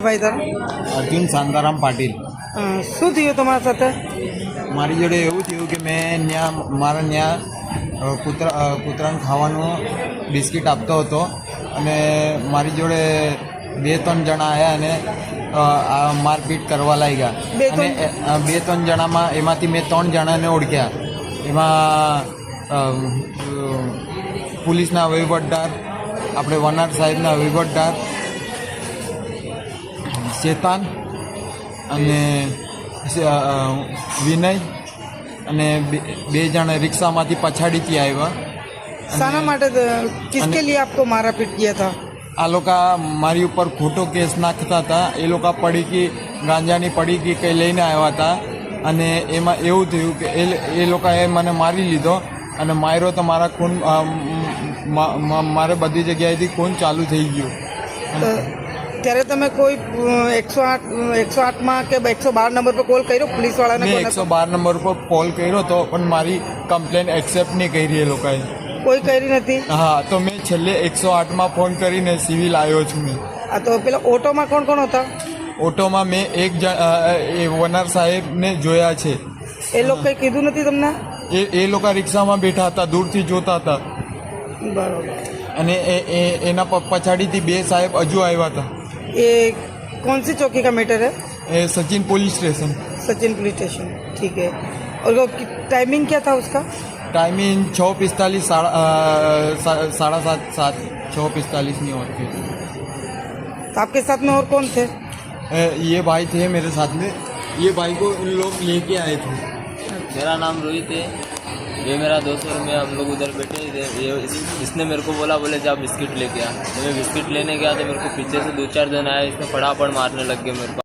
ભાઈ તારો? અર્જુન શાંતારામ પાટીલ. શું થયું તમારા સાથે? મારી જોડે એવું થયું કે મેં મારા ત્યાં કૂતરાને ખાવાનું બિસ્કિટ આપતો હતો અને મારી જોડે 2-3 જણા આવ્યા અને મારપીટ કરવા લાગ્યા. અને 2-3 જણામાં એમાંથી મેં 3 જણાને ઓળખ્યા. એમાં પોલીસના વહીવટદાર, આપણે વનાર સાહેબના વહીવટદાર શેતાન અને વિનય અને 2 જણા રિક્ષામાંથી પછાડીથી આવ્યા. શાના માટે કિસકે लिए आपको मारा पीट किया था? આ લોકો મારી ઉપર ખોટો કેસ નાખતા હતા. એ લોકો પડીકી ગાંજાની પડીકી કંઈ લઈને આવ્યા હતા અને એમાં એવું થયું કે એ લોકોએ મને મારી લીધો અને માર્યો તો મારા ખૂન મારે બધી જગ્યાએથી ખૂન ચાલુ થઈ ગયું. ત્યારે તમે કોઈ 108માં કે 112 નંબર પર કોલ કર્યો પોલીસવાળાને? મેં 112 નંબર પર કોલ કર્યો હતો પણ મારી કમ્પ્લેન એક્સેપ્ટ નહીં કરી એ લોકોએ. કોઈ કરી નથી? હા, તો મેં છેલ્લે 108માં ફોન કરીને સિવિલ આવ્યો છું મેં. આ તો પેલા ઓટોમાં કોણ કોણ હતા? ઓટોમાં મેં વનાર સાહેબને જોયા છે. એ લોકો કંઈ કીધું નથી તમને? એ લોકો રિક્ષામાં બેઠા હતા, દૂરથી જોતા હતા. બરોબર. અને એના પછાડીથી 2 સાહેબ હજુ આવ્યા હતા. ये कौन सी चौकी का मैटर है? એ Sachin police station. Sachin police station, ठीक है. और वो टाइमिंग क्या था उसका? टाइमिंग 6:45 7:30 6:45 होती है. तो आपके साथ में और कौन थे? ये भाई थे मेरे साथ में. ये भाई को उन लोग लेके आए थे. मेरा नाम रोहित है, ये मेरा दोस्त और मैं हम लोग उधर बैठे थे. इसने मेरे को बोले जा बिस्किट लेके आ. तो मैं बिस्किट लेने गया तो मेरे को पीछे से 2-4 जन आए. इसने फटाफट मारने लग गए मेरे को.